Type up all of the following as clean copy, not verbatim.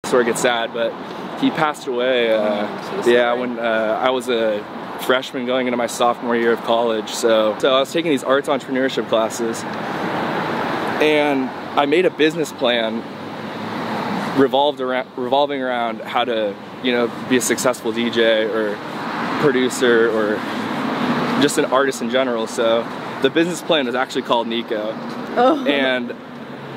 sort of get sad, but he passed away. Yeah, when I was a freshman going into my sophomore year of college. So I was taking these arts entrepreneurship classes, and I made a business plan revolving around how to, you know, be a successful DJ or producer or just an artist in general. So the business plan was actually called Nico. Oh. And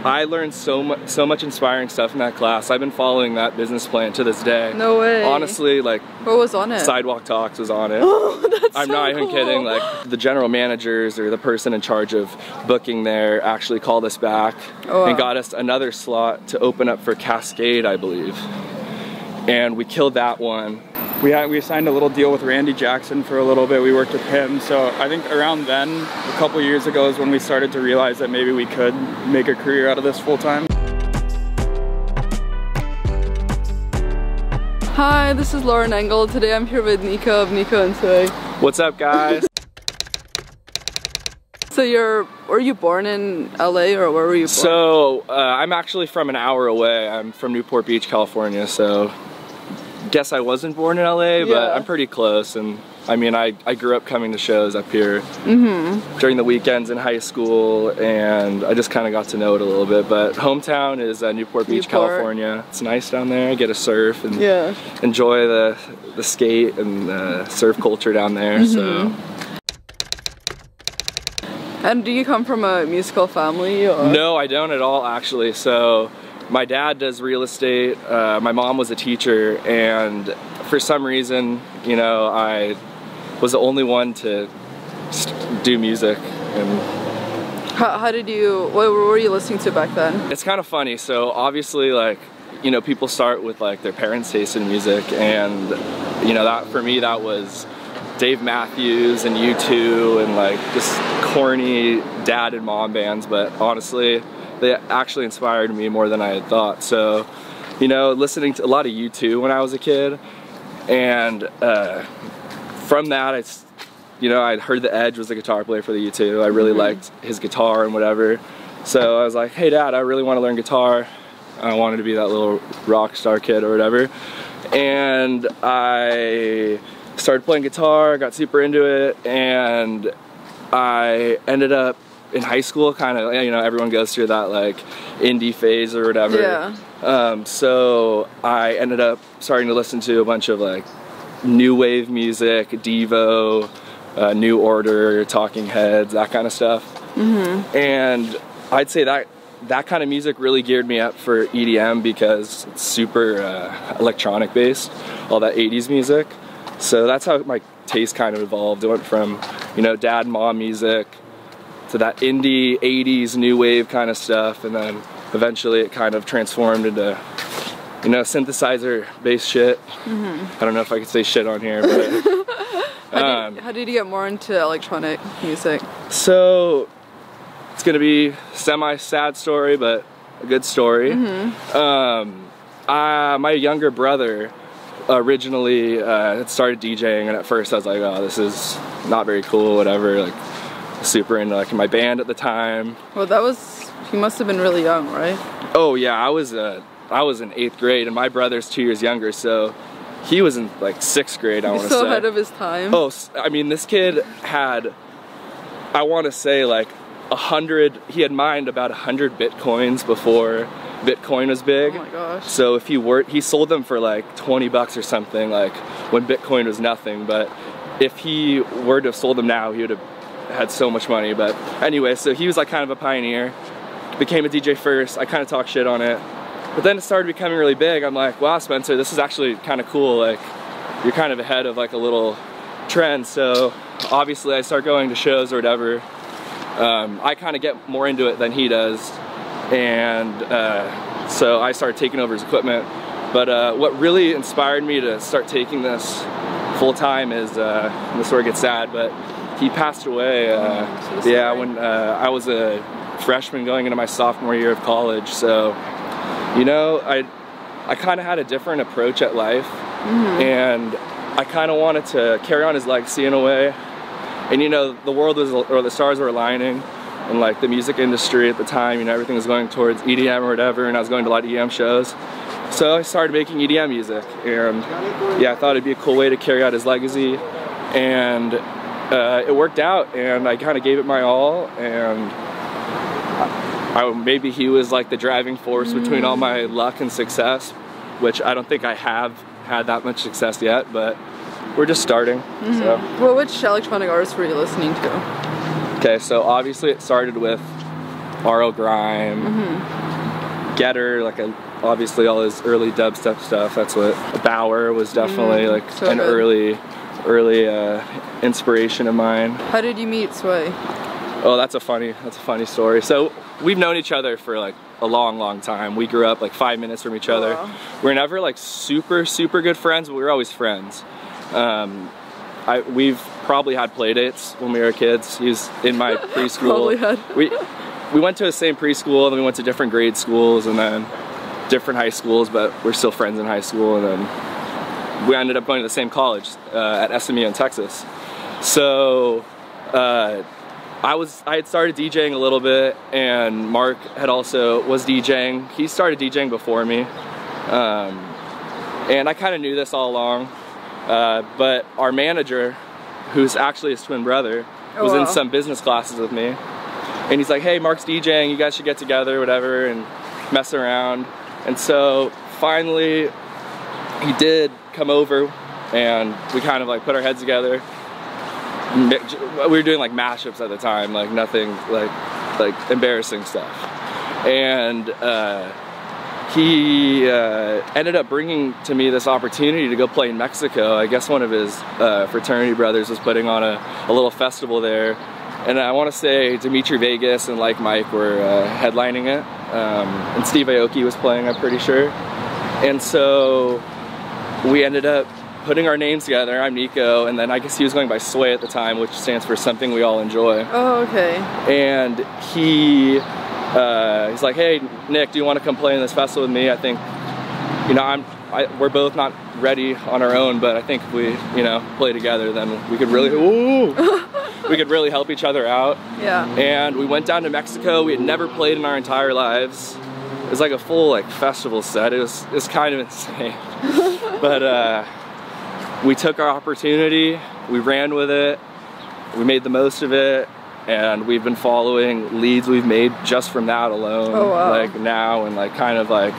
I learned so much inspiring stuff in that class. I've been following that business plan to this day. No way. Honestly, like, what was on it? Sidewalk Talks was on it. Oh, that's I'm so not even cool. kidding. Like, the general managers or the person in charge of booking there actually called us back and got us another slot to open up for Cascade, I believe. And we killed that one. We signed a little deal with Randy Jackson for a little bit. We worked with him. So I think around then, a couple years ago, is when we started to realize that maybe we could make a career out of this full time. Hi, this is Lauren Engel. Today I'm here with Nico of Nico and SWAE. What's up, guys? So were you born in LA or where were you born? So I'm actually from an hour away. I'm from Newport Beach, California. So guess I wasn't born in LA, but I'm pretty close. And I mean, I grew up coming to shows up here during the weekends in high school, and I just kind of got to know it a little bit. But hometown is Newport Beach, California. It's nice down there. I get to surf and enjoy the skate and surf culture down there. So. And do you come from a musical family? Or? No, I don't at all, actually. So my dad does real estate, my mom was a teacher, and for some reason, you know, I was the only one to do music. And what were you listening to back then? It's kind of funny. So obviously, like, you know, people start with like their parents' taste in music, and you know, that for me, that was Dave Matthews and U2 and like just corny dad and mom bands. But honestly, they actually inspired me more than I had thought. So, you know, listening to a lot of U2 when I was a kid, and from that, I'd heard the Edge was the guitar player for the U2. I really liked his guitar and whatever. So I was like, hey Dad, I really want to learn guitar. I wanted to be that little rock star kid or whatever. And I started playing guitar, got super into it, and I ended up in high school, kind of, you know, everyone goes through that like indie phase or whatever. Yeah. So I ended up starting to listen to a bunch of like new wave music, Devo, New Order, Talking Heads, that kind of stuff. And I'd say that kind of music really geared me up for EDM because it's super electronic based, all that 80s music. So that's how my taste kind of evolved. It went from, you know, dad and mom music to that indie 80s new wave kind of stuff, and then eventually it kind of transformed into, you know, synthesizer based shit. I don't know if I could say shit on here, but how did you get more into electronic music? So it's gonna be semi-sad story, but a good story. My younger brother originally had started DJing, and at first I was like, oh, this is not very cool, whatever, like super into like my band at the time. Well, he must have been really young, right? Oh yeah, I was in 8th grade, and my brother's 2 years younger, so he was in like 6th grade, I want to say. So ahead of his time. Oh, I mean, this kid had, I want to say like 100, he had mined about 100 Bitcoins before Bitcoin was big. Oh my gosh. So if he sold them for like 20 bucks or something, like when Bitcoin was nothing. But if he were to have sold them now, he would have had so much money. But anyway, so he was like kind of a pioneer, became a DJ first. I kind of talked shit on it, but then it started becoming really big. I'm like, wow, Spencer, this is actually kind of cool. Like, you're kind of ahead of like a little trend. So obviously I start going to shows or whatever. I kind of get more into it than he does, and so I started taking over his equipment. But what really inspired me to start taking this full time is, this story gets sad, but he passed away yeah, when I was a freshman going into my sophomore year of college. So, you know, I kind of had a different approach at life, and I kind of wanted to carry on his legacy in a way. And you know, the world was, or the stars were aligning, and like the music industry at the time, you know, everything was going towards EDM or whatever, and I was going to a lot of EDM shows. So I started making EDM music, and yeah, I thought it'd be a cool way to carry out his legacy, and it worked out, and I kind of gave it my all, and maybe he was like the driving force between all my luck and success, which I don't think I have had that much success yet, but we're just starting. So. Well, which electronic artists were you listening to? Okay, so obviously it started with R.L. Grime, Getter, like obviously all his early dubstep stuff. That's what Bauer was definitely like so an good. early inspiration of mine. How did you meet SWAE? Oh, that's a funny story. So we've known each other for like a long time. We grew up like 5 minutes from each other. Wow. We're never like super good friends, but we were always friends. We've probably had play dates when we were kids. He was in my preschool. Probably had. We went to the same preschool, and then we went to different grade schools, and then different high schools, but we're still friends in high school, and then we ended up going to the same college at SMU in Texas. So I had started DJing a little bit, and Mark was DJing. He started DJing before me, and I kind of knew this all along. But our manager, who's actually his twin brother, was in some business classes with me, and he's like, "Hey, Mark's DJing. You guys should get together, whatever, and mess around." And so finally, he did come over, and we kind of like put our heads together. We were doing like mashups at the time, like nothing like embarrassing stuff. And he ended up bringing to me this opportunity to go play in Mexico. I guess one of his fraternity brothers was putting on a little festival there. And I want to say Dimitri Vegas and Like Mike were headlining it. And Steve Aoki was playing, I'm pretty sure. And so we ended up putting our names together. I'm Nico, and then I guess he was going by SWAE at the time, which stands for Something We All Enjoy. Oh, okay. And he's like, "Hey, Nick, do you want to come play in this festival with me? I think, you know, we're both not ready on our own, but I think if we, you know, play together, then we could really, we could really help each other out." Yeah. And we went down to Mexico. We had never played in our entire lives. It was like a full like festival set. It was kind of insane. But we took our opportunity, we ran with it, we made the most of it, and we've been following leads we've made just from that alone. Oh, wow. Like now, and like kind of like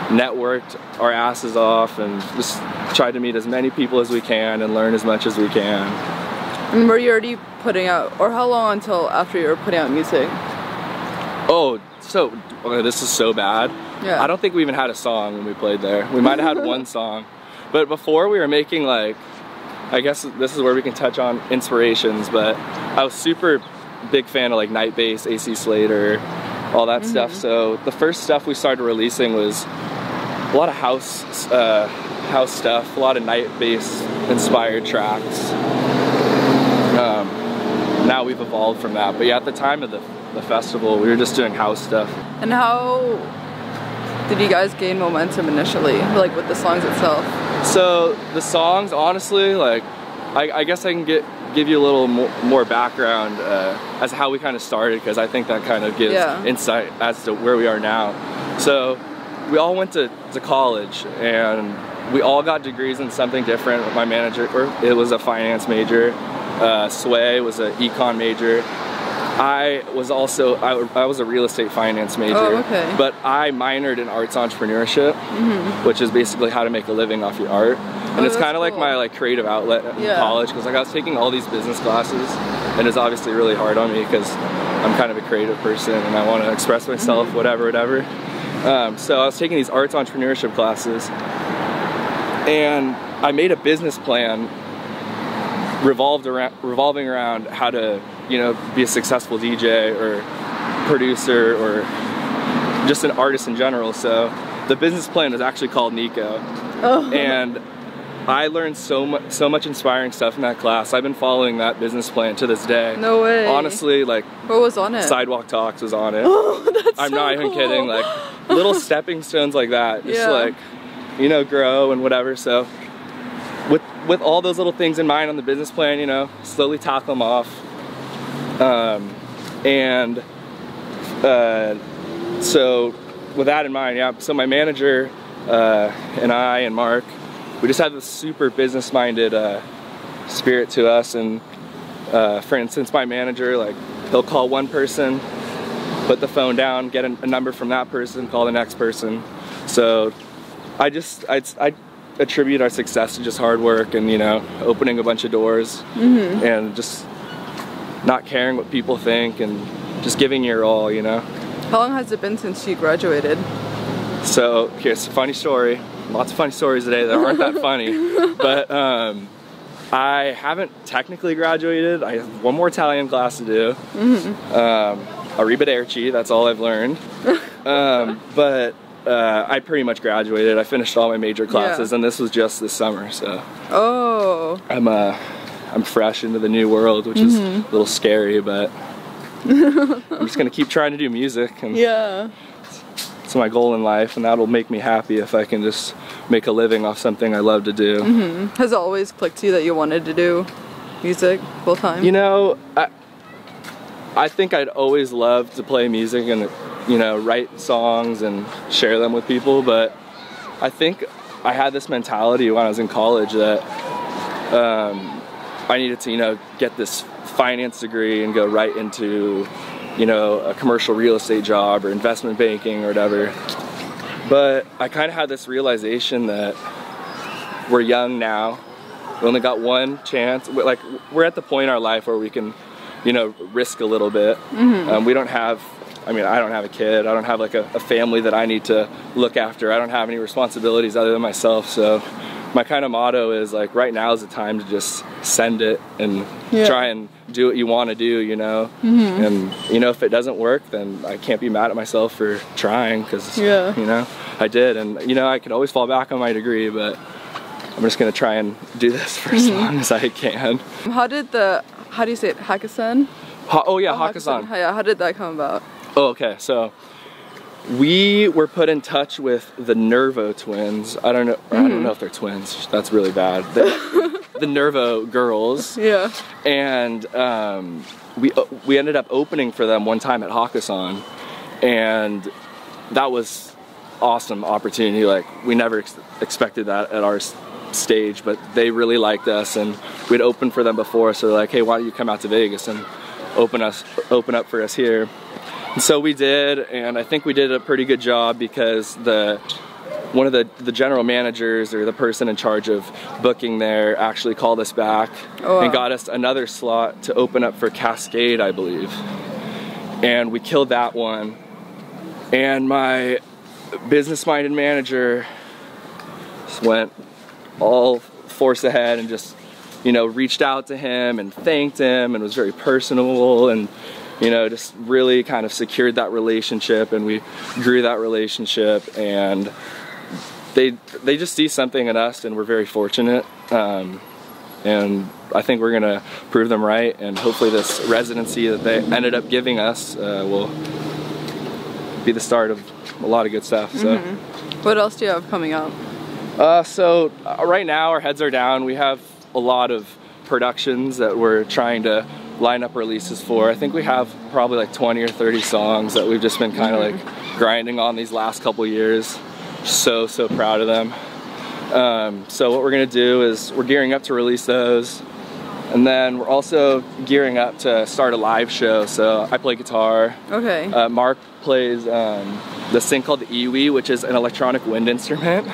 networked our asses off and just tried to meet as many people as we can and learn as much as we can. And were you already putting out, or how long until after you were putting out music? Oh, so okay, this is so bad. Yeah. I don't think we even had a song when we played there. We might have had one song. But before we were making like, I guess this is where we can touch on inspirations, but I was super big fan of like Night Bass, AC Slater, all that stuff. So the first stuff we started releasing was a lot of house stuff, a lot of Night Bass inspired tracks. Now we've evolved from that, but yeah, at the time of the festival, we were just doing house stuff. And how did you guys gain momentum initially, like with the songs itself? So the songs, honestly, like I guess I can give you a little more background as to how we kind of started, because I think that kind of gives insight as to where we are now. So we all went to college, and we all got degrees in something different. My manager, it was a finance major. SWAE was an econ major. I was a real estate finance major, but I minored in arts entrepreneurship, which is basically how to make a living off your art. And it's kind of like my like creative outlet in college, because like I was taking all these business classes, and it's obviously really hard on me because I'm kind of a creative person and I want to express myself, whatever. So I was taking these arts entrepreneurship classes, and I made a business plan revolving around how to, you know, be a successful DJ or producer or just an artist in general. So the business plan was actually called Nico. And I learned so much inspiring stuff in that class. I've been following that business plan to this day. No way. Honestly, like, what was on it? Sidewalk Talks was on it. I'm not even kidding. Like little stepping stones like that, just like, you know, grow and whatever. So with all those little things in mind on the business plan, you know, slowly tackle them off. So with that in mind, so my manager and I and Mark, we just have this super business-minded spirit to us. And for instance, my manager, like, he'll call one person, put the phone down, get a number from that person, call the next person. So I attribute our success to just hard work and, you know, opening a bunch of doors and just not caring what people think and just giving your all, you know. How long has it been since you graduated? So here's a funny story. Lots of funny stories today that aren't that funny, but I haven't technically graduated. I have one more Italian class to do. Arrivederci, that's all I've learned. But I pretty much graduated. I finished all my major classes, and this was just this summer. So I'm fresh into the new world, which is a little scary, but I'm just gonna keep trying to do music. And it's my goal in life, and that'll make me happy if I can just make a living off something I love to do. Has it always clicked to you that you wanted to do music full time? You know, I think I'd always loved to play music and, you know, write songs and share them with people, but I think I had this mentality when I was in college that I needed to, you know, get this finance degree and go right into, you know, a commercial real estate job or investment banking or whatever. But I kind of had this realization that we're young now. We only got one chance. We're at the point in our life where we can, you know, risk a little bit. We don't have, I mean, I don't have a kid. I don't have like a family that I need to look after. I don't have any responsibilities other than myself. So my kind of motto is like, right now is the time to just send it and try and do what you want to do, you know. And, you know, if it doesn't work, then I can't be mad at myself for trying, because, you know, I did. And, you know, I could always fall back on my degree, but I'm just going to try and do this for as long as I can. How do you say it, Hakkasan? Hakkasan. How did that come about? Oh, okay, so we were put in touch with the Nervo twins. I don't know if they're twins. That's really bad. The Nervo girls. And we ended up opening for them one time at Hakkasan, and that was awesome opportunity. Like, we never expected that at our stage, but they really liked us, and we'd opened for them before, so they're like, hey, why don't you come out to Vegas and open up for us here. And so we did, and I think we did a pretty good job, because one of the general managers, or the person in charge of booking there, actually called us back and got us another slot to open up for Cascade, I believe. And we killed that one. And my business-minded manager just went all force ahead and just, you know, reached out to him and thanked him and was very personable, and, you know, just really kind of secured that relationship, and we grew that relationship, and they just see something in us, and we're very fortunate, and I think we're gonna prove them right, and hopefully this residency that they ended up giving us will be the start of a lot of good stuff. So what else do you have coming up? So right now our heads are down. We have a lot of productions that we're trying to line up releases for. I think we have probably like 20 or 30 songs that we've just been kind of like grinding on these last couple years. So proud of them. So what we're gonna do is we're gearing up to release those, and then we're also gearing up to start a live show. So I play guitar. Mark plays this thing called the iwi, which is an electronic wind instrument.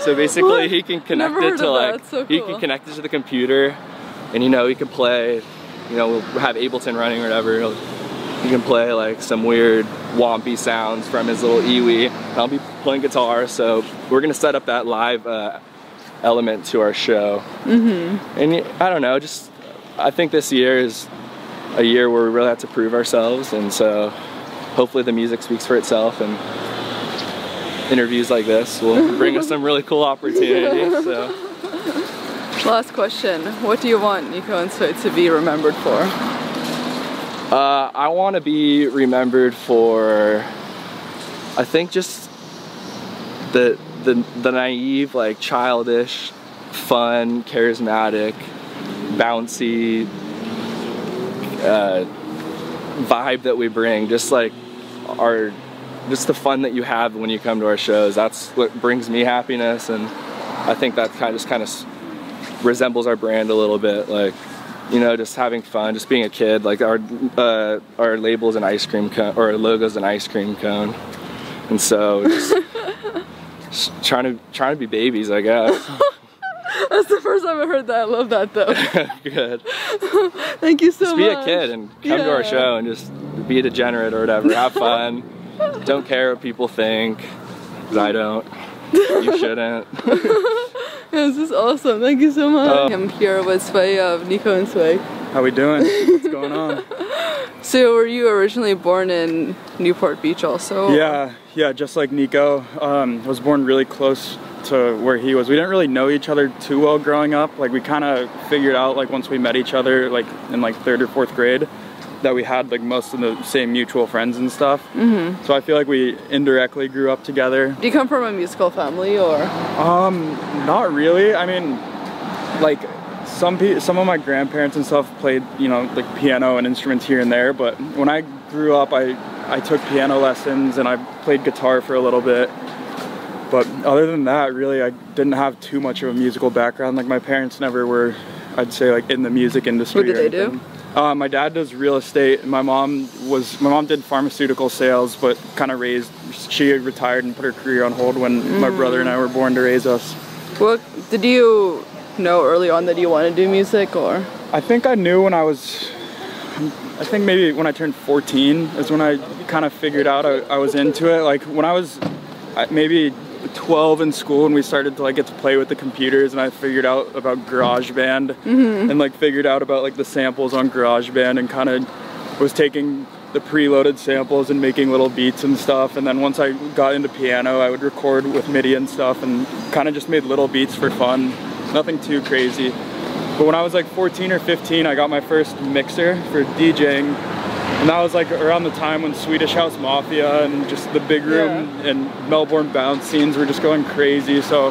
So basically he can connect it to like, he can connect it to the computer, and, you know, he can play, you know, we'll have Ableton running or whatever. He can play like some weird wompy sounds from his little iwi. I'll be playing guitar, so we're gonna set up that live element to our show. And I don't know, just I think this year is a year where we really have to prove ourselves, and so hopefully the music speaks for itself, and interviews like this will bring us some really cool opportunities. So. Last question, what do you want Nico and SWAE to be remembered for? I want to be remembered for, I think, just the naive, like, childish, fun, charismatic, bouncy vibe that we bring. Just like our just the fun that you have when you come to our shows. That's what brings me happiness, and I think that kind of resembles our brand a little bit. Like, you know, just having fun, just being a kid. Like our label's an ice cream cone, or our logo's an ice cream cone, and so just trying to be babies, I guess. That's the first time I've heard that. I love that though. Good. Thank you so just much. Be a kid and come to our show and just be a degenerate or whatever. Have fun. Don't care what people think, because I don't. You shouldn't. This is awesome. Thank you so much. I'm here with SWAE of Nico and SWAE. How we doing? What's going on? So were you originally born in Newport Beach also? Yeah, just like Nico. Was born really close to where he was. We didn't really know each other too well growing up. Like, we kind of figured out, like, once we met each other, like in like 3rd or 4th grade, that we had like most of the same mutual friends and stuff. So I feel like we indirectly grew up together. Do you come from a musical family, or? Not really. I mean, like some of my grandparents and stuff played, you know, like piano and instruments here and there, but when I grew up, I took piano lessons and I played guitar for a little bit. But other than that, really, I didn't have too much of a musical background. Like, my parents never were, I'd say, like, in the music industry. What did they do? My dad does real estate. My mom did pharmaceutical sales, but kind of she retired and put her career on hold when my brother and I were born to raise us. Well, did you know early on that you wanted to do music, or? I think I knew when I think maybe when I turned 14 is when I kind of figured out I was into it. Like, when I was maybe 12 in school, and we started to like get to play with the computers, and I figured out about GarageBand and like figured out about like the samples on GarageBand, and kind of was taking the preloaded samples and making little beats and stuff. And then once I got into piano, I would record with MIDI and stuff, and kind of just made little beats for fun, nothing too crazy. But when I was like 14 or 15, I got my first mixer for DJing. And that was like around the time when Swedish House Mafia and just the big room and Melbourne bounce scenes were just going crazy. So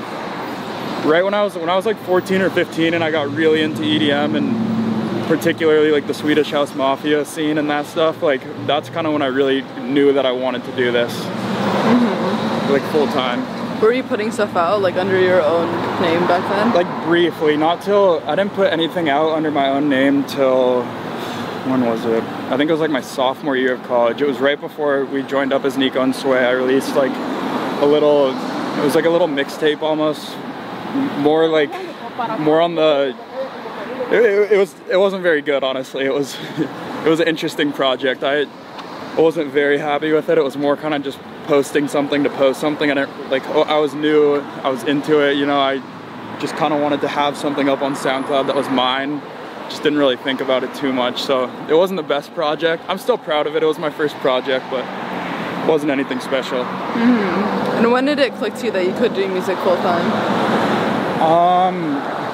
right when I was like 14 or 15 and I got really into EDM and particularly like the Swedish House Mafia scene and that stuff, like that's kind of when I really knew that I wanted to do this like full time. Were you putting stuff out like under your own name back then? Like briefly, not till, I didn't put anything out under my own name till, when was it? I think it was like my sophomore year of college. It was right before we joined up as Nico and SWAE. I released like a little, it was like a little mixtape almost, more on the, it wasn't very good, honestly. It was an interesting project. I wasn't very happy with it. It was more kind of just posting something to post something. And I was new, I was into it, you know, I just kind of wanted to have something up on SoundCloud that was mine. Just didn't really think about it too much, so it wasn't the best project. I'm still proud of it. It was my first project, but it wasn't anything special. And when did it click to you that you could do music full time?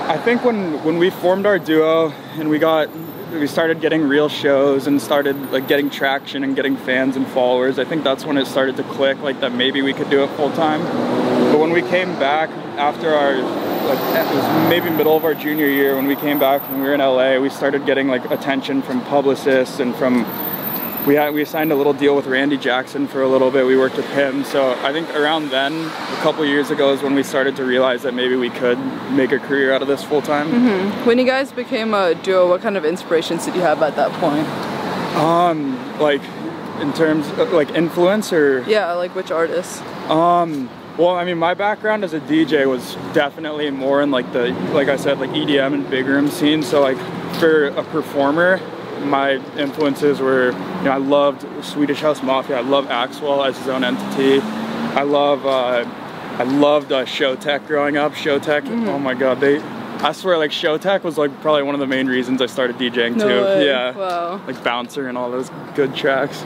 I think when we formed our duo and we started getting real shows and started like getting traction and getting fans and followers, I think that's when it started to click, like that maybe we could do it full time. But when we came back after it was maybe middle of our junior year, when we came back when we were in LA, we started getting like attention from publicists and we signed a little deal with Randy Jackson for a little bit. We worked with him. So I think around then, a couple years ago, is when we started to realize that maybe we could make a career out of this full time. When you guys became a duo, what kind of inspirations did you have at that point? Like in terms of like influence, or? Yeah, like which artists? Well, I mean, my background as a DJ was definitely more in like I said, like EDM and big room scene. So like for a performer, my influences were, you know, I loved Swedish House Mafia. I love Axwell as his own entity. I loved Showtek growing up. Showtek, oh my God, I swear, like Showtek was like probably one of the main reasons I started DJing too. No way. Yeah, wow. Like Bouncer and all those good tracks.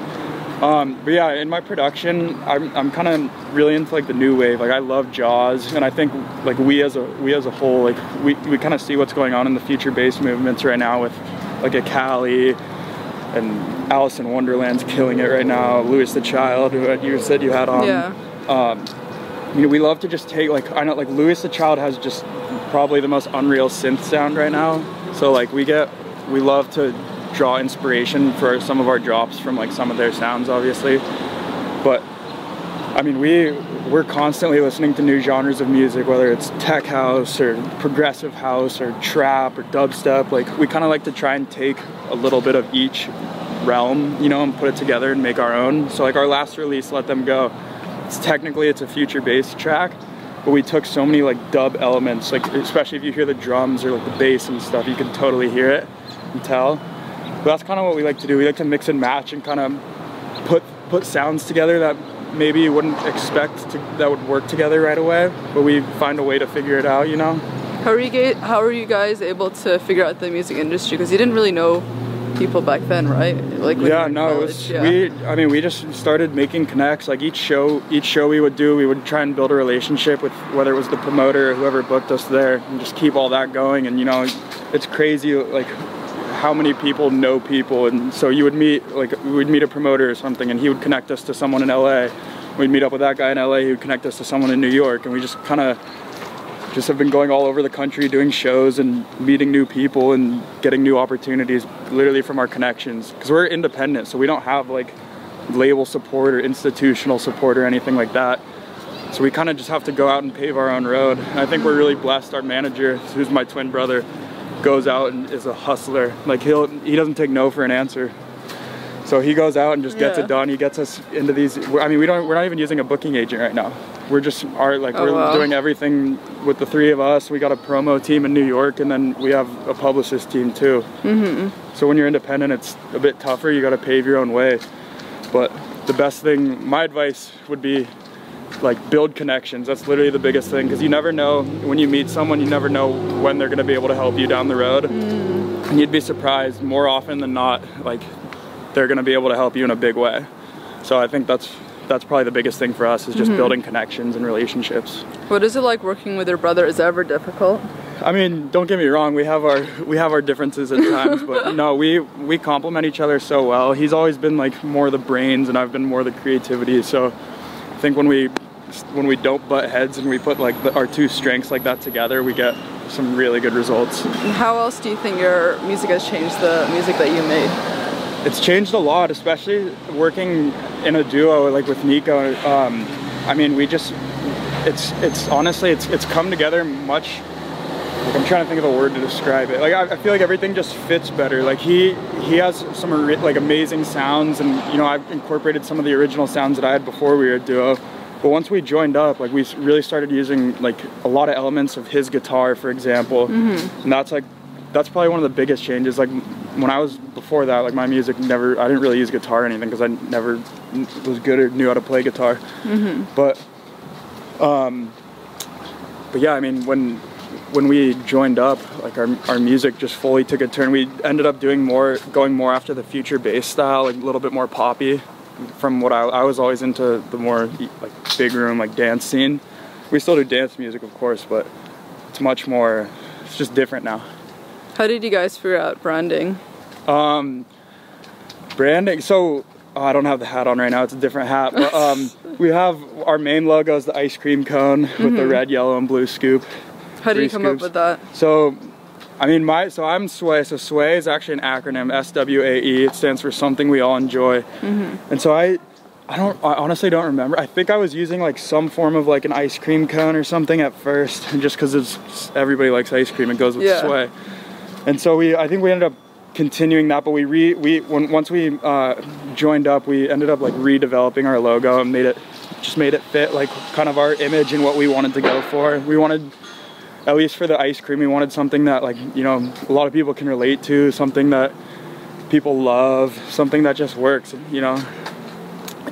But yeah, in my production, I'm kind of really into like the new wave. Like I love Jaws, and I think like we as a whole, like we kind of see what's going on in the future bass movements right now with like a Cali and Alice in Wonderland's killing it right now. Louis the Child, who you said you had on. Yeah. You know, we love to just take like, I know like Louis the Child has just probably the most unreal synth sound right now. So like we love to draw inspiration for some of our drops from like some of their sounds, obviously. But I mean, we're constantly listening to new genres of music, whether it's tech house or progressive house or trap or dubstep. Like, we kind of like to try and take a little bit of each realm, you know, and put it together and make our own. So like our last release, Let Them Go, it's a future-based track, but we took so many like dub elements, like especially if you hear the drums or like the bass and stuff, you can totally hear it and tell. But that's kind of what we like to do. We like to mix and match and kind of put sounds together that maybe you wouldn't expect that would work together right away, but we find a way to figure it out, you know? How are you guys able to figure out the music industry? Because you didn't really know people back then, right? Like yeah, no, it was, we just started making connects. Like each show we would do, we would try and build a relationship with whether it was the promoter or whoever booked us there, and just keep all that going. And you know, it's crazy like how many people know people. And so you would meet, like we would meet a promoter or something, and he would connect us to someone in LA. We'd meet up with that guy in LA, he would connect us to someone in New York, and we just kind of have been going all over the country doing shows and meeting new people and getting new opportunities literally from our connections, because we're independent, so we don't have like label support or institutional support or anything like that. So we kind of just have to go out and pave our own road. And I think we're really blessed. Our manager, who's my twin brother, goes out and is a hustler. Like he doesn't take no for an answer. So he goes out and just gets it done. He gets us into these. I mean, we're not even using a booking agent right now. We're just we're doing everything with the three of us. We got a promo team in New York, and then we have a publicist team too. So when you're independent, it's a bit tougher. You got to pave your own way. But the best thing, my advice would be, like, build connections. That's literally the biggest thing, because you never know when you meet someone. You never know when they're going to be able to help you down the road, and you'd be surprised more often than not. Like, they're going to be able to help you in a big way. So I think that's probably the biggest thing for us, is just building connections and relationships. What is it like working with your brother? Is it ever difficult? I mean, don't get me wrong, we have our differences at times, but no, we complement each other so well. He's always been like more the brains, and I've been more the creativity. So I think when we don't butt heads and we put like our two strengths like that together, we get some really good results. And how else do you think your music has changed the music that you made? It's changed a lot, especially working in a duo like with Nico. I mean, it's honestly, it's come together much. Like, I'm trying to think of a word to describe it. Like, I feel like everything just fits better. Like he has some like amazing sounds, and you know, I've incorporated some of the original sounds that I had before we were a duo. But once we joined up, like, we really started using like a lot of elements of his guitar, for example, and that's probably one of the biggest changes. Like, when I was before that, like, my music I didn't really use guitar or anything, because I never was good or knew how to play guitar. But yeah, I mean, when we joined up, like, our music just fully took a turn. We ended up going more after the future bass style, like a little bit more poppy, from what I was always into the more like big room, like dance scene. We still do dance music, of course, but it's much more, it's just different now. How did you guys figure out branding? Branding, so I don't have the hat on right now, it's a different hat, but we have our main logo is the ice cream cone with the red, yellow, and blue scoop. How did you come up with that? So, I mean, so I'm SWAE, so SWAE is actually an acronym, SWAE, it stands for Something We All Enjoy. And so I honestly don't remember. I think I was using like some form of like an ice cream cone or something at first, just because everybody likes ice cream, it goes with SWAE. And so I think we ended up continuing that, but once we joined up, we ended up like redeveloping our logo and made it fit like kind of our image and what we wanted to go for. We wanted, at least for the ice cream, we wanted something that, like, you know, a lot of people can relate to, something that people love, something that just works, you know.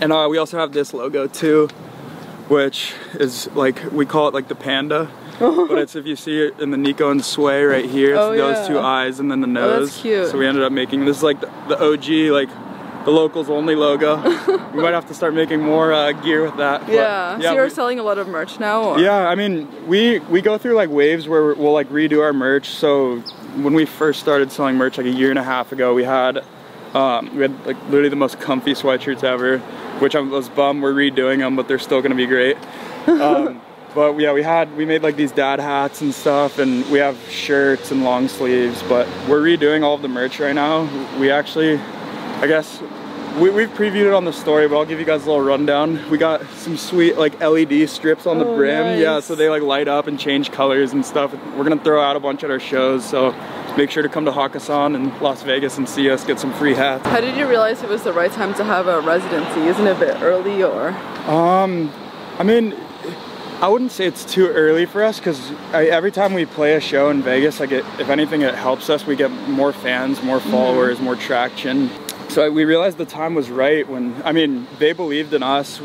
And we also have this logo too, which is like, we call it like the panda. But it's, if you see it in the Nico and SWAE right here, it's those two eyes and then the nose. That's cute. So we ended up making this, like the OG, like the locals only logo. We might have to start making more gear with that. But, so you're selling a lot of merch now? Or? Yeah, I mean, we go through like waves where we'll like redo our merch. So when we first started selling merch like a year and a half ago, we had like literally the most comfy sweatshirts ever, which I was bummed we're redoing them, but they're still gonna be great. But yeah, we made like these dad hats and stuff, and we have shirts and long sleeves, but we're redoing all of the merch right now. We actually, I guess, we've previewed it on the story, but I'll give you guys a little rundown. We got some sweet like LED strips on the brim. Nice. Yeah, so they like light up and change colors and stuff. We're gonna throw out a bunch at our shows, so make sure to come to Hakkasan in Las Vegas and see us, get some free hats. How did you realize it was the right time to have a residency? Isn't it a bit early, or? I mean, I wouldn't say it's too early for us, because every time we play a show in Vegas, like if anything, it helps us. We get more fans, more followers, more traction. So we realized the time was right when, I mean, they believed in us.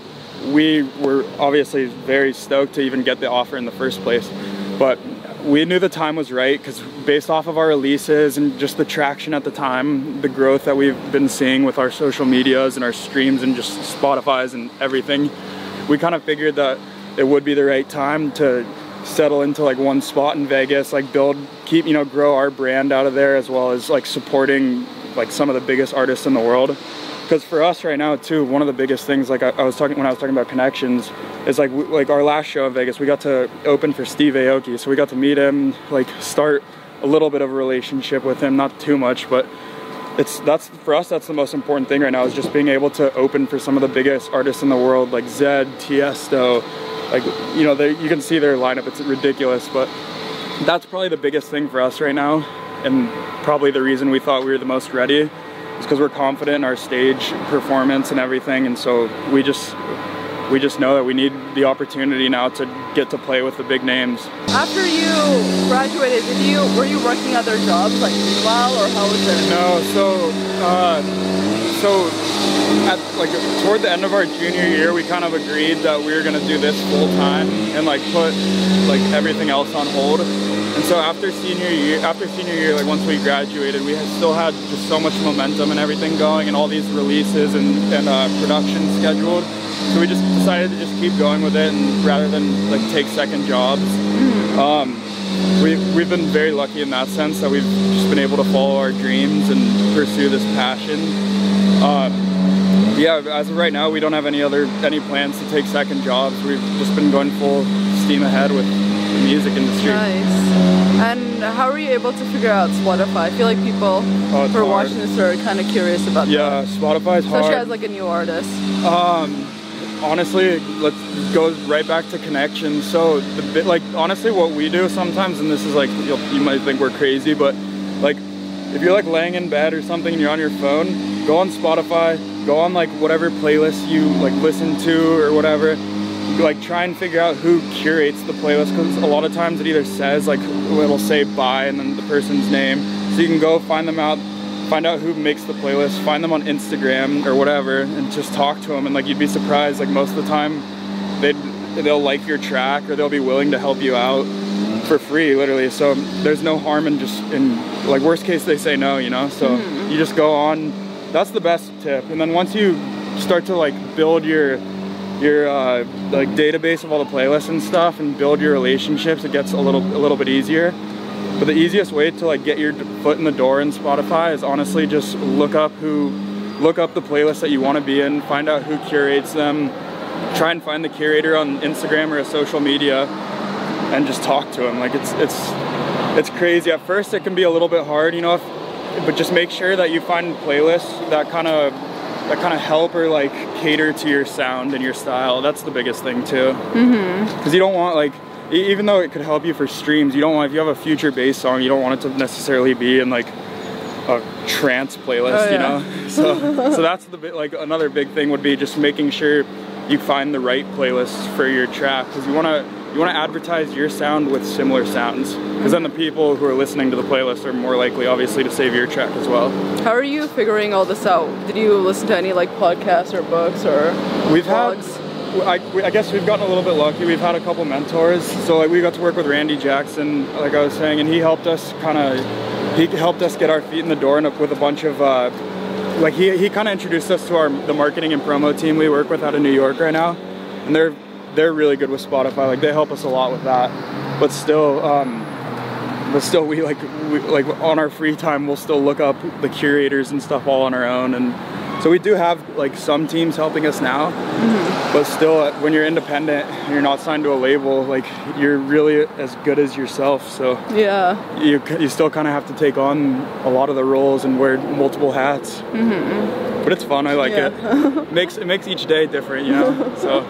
We were obviously very stoked to even get the offer in the first place, but we knew the time was right because based off of our releases and just the traction at the time, the growth that we've been seeing with our social medias and our streams and just Spotify's and everything, we kind of figured that it would be the right time to settle into like one spot in Vegas, like keep, you know, grow our brand out of there, as well as like supporting like some of the biggest artists in the world. Because for us right now too, one of the biggest things, like when I was talking about connections, is like our last show in Vegas, we got to open for Steve Aoki, so we got to meet him, like start a little bit of a relationship with him, not too much, but that's for us, that's the most important thing right now, is just being able to open for some of the biggest artists in the world, like Zed, Tiesto, like, you know, you can see their lineup, it's ridiculous, but that's probably the biggest thing for us right now, and probably the reason we thought we were the most ready is because we're confident in our stage performance and everything, and so we just know that we need the opportunity now to get to play with the big names. After you graduated, were you working other jobs like meanwhile, or how was it? No, so at like toward the end of our junior year, we kind of agreed that we were gonna do this full time and like put like everything else on hold. And so after senior year, like once we graduated, we still had just so much momentum and everything going, and all these releases and production scheduled. So we just decided to just keep going with it, and rather than like take second jobs. We've been very lucky in that sense that we've just been able to follow our dreams and pursue this passion. Yeah, as of right now, we don't have any plans to take second jobs. We've just been going full steam ahead with the music industry. Nice. And how are you able to figure out Spotify? I feel like people who are watching this are kind of curious about that. Yeah, Spotify's hard. Especially as like a new artist. Honestly, let's go right back to connections. So like honestly, what we do sometimes, and this is like you might think we're crazy, but like if you're like laying in bed or something and you're on your phone, go on Spotify, go on like whatever playlist you like listen to or whatever. Like try and figure out who curates the playlist, because a lot of times it either says like it'll say by and then the person's name, so you can go find them out, find out who makes the playlist, find them on Instagram or whatever, and just talk to them. And like you'd be surprised, like most of the time they'll like your track or they'll be willing to help you out for free, literally. So there's no harm in like worst case they say no, you know. So you just go on. That's the best tip. And then once you start to like build your like database of all the playlists and stuff and build your relationships, it gets a little bit easier. But the easiest way to like get your foot in the door in Spotify is honestly just look up the playlist that you want to be in, find out who curates them, try and find the curator on Instagram or a social media, and just talk to them. Like it's crazy. At first it can be a little bit hard, you know, but just make sure that you find playlists that kind of help or like cater to your sound and your style. That's the biggest thing too. Because you don't want, like, even though it could help you for streams, you don't want, if you have a future bass song, you don't want it to necessarily be in like a trance playlist, you know? So that's like another big thing would be just making sure you find the right playlist for your track, because you want to advertise your sound with similar sounds, because then the people who are listening to the playlist are more likely obviously to save your track as well. How are you figuring all this out? Did you listen to any like podcasts or books or vlogs? I guess we've gotten a little bit lucky. We've had a couple mentors. So like we got to work with Randy Jackson, like I was saying, and he helped us get our feet in the door, and with a bunch of like he kind of introduced us to the marketing and promo team we work with out of New York right now, and they're really good with Spotify. Like they help us a lot with that. But still we on our free time we'll still look up the curators and stuff all on our own. And so we do have like some teams helping us now, but still when you're independent and you're not signed to a label, like you're really as good as yourself. So yeah, you still kind of have to take on a lot of the roles and wear multiple hats. but it's fun. I like it. It makes each day different, you know. So.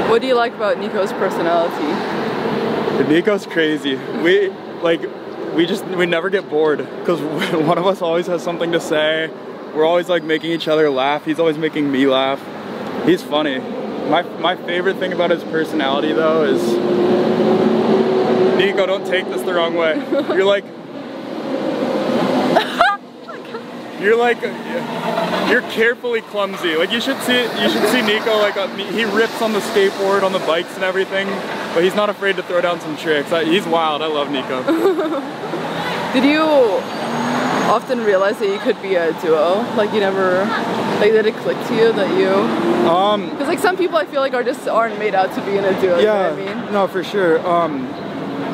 What do you like about Nico's personality? Nico's crazy. We never get bored because one of us always has something to say. We're always like making each other laugh. He's always making me laugh. He's funny. My favorite thing about his personality though is, Nico, don't take this the wrong way. You're carefully clumsy. Like you should see Nico, like he rips on the skateboard, on the bikes and everything, but he's not afraid to throw down some tricks. He's wild. I love Nico. Did you often realize that you could be a duo? Like you never, like did it click to you that you? Because like some people I feel like aren't made out to be in a duo. Yeah, you know what I mean? No, for sure.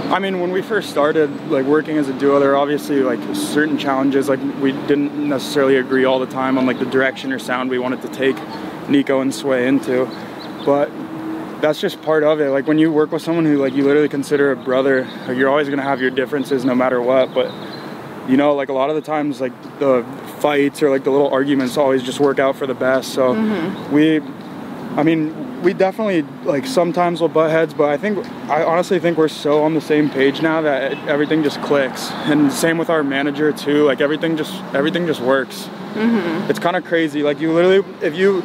I mean, when we first started like working as a duo, there were obviously like certain challenges. Like we didn't necessarily agree all the time on like the direction or sound we wanted to take Nico and SWAE into, but that's just part of it. Like when you work with someone who like you literally consider a brother, like, you're always gonna have your differences no matter what. But you know, like a lot of the times, like the fights or like the little arguments always just work out for the best. So we definitely like sometimes will butt heads, but I honestly think we're so on the same page now that everything just clicks. And same with our manager too. Like everything just works. It's kind of crazy. Like you literally, if you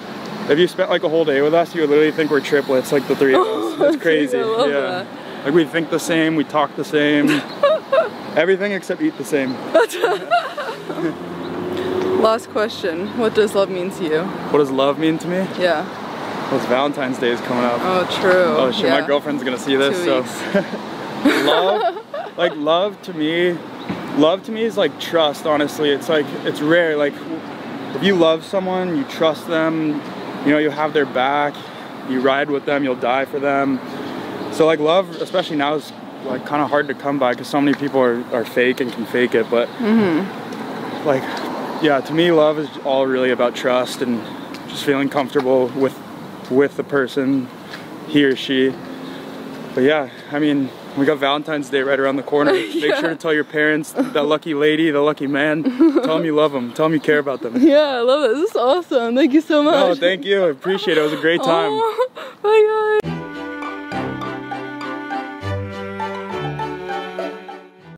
spent like a whole day with us, you would literally think we're triplets, like the three of us. It's crazy. I love that. Like we think the same, we talk the same, everything except eat the same. Last question. What does love mean to you? What does love mean to me? Yeah. Well, it's Valentine's Day is coming up. Oh, true. Oh shit, my girlfriend's gonna see this. 2 weeks. So love to me is like trust, honestly. It's like, it's rare. Like if you love someone, you trust them, you know, you have their back, you ride with them, you'll die for them. So like love, especially now, is like kind of hard to come by because so many people are fake and can fake it. But like, yeah, to me, love is all really about trust and just feeling comfortable with the person, he or she. But yeah, I mean, we got Valentine's Day right around the corner. Make sure to tell your parents, that lucky lady, the lucky man, tell them you love them, tell them you care about them. Yeah, I love it. This is awesome. Thank you so much. No, thank you. I appreciate it. It was a great time. Oh, bye guys.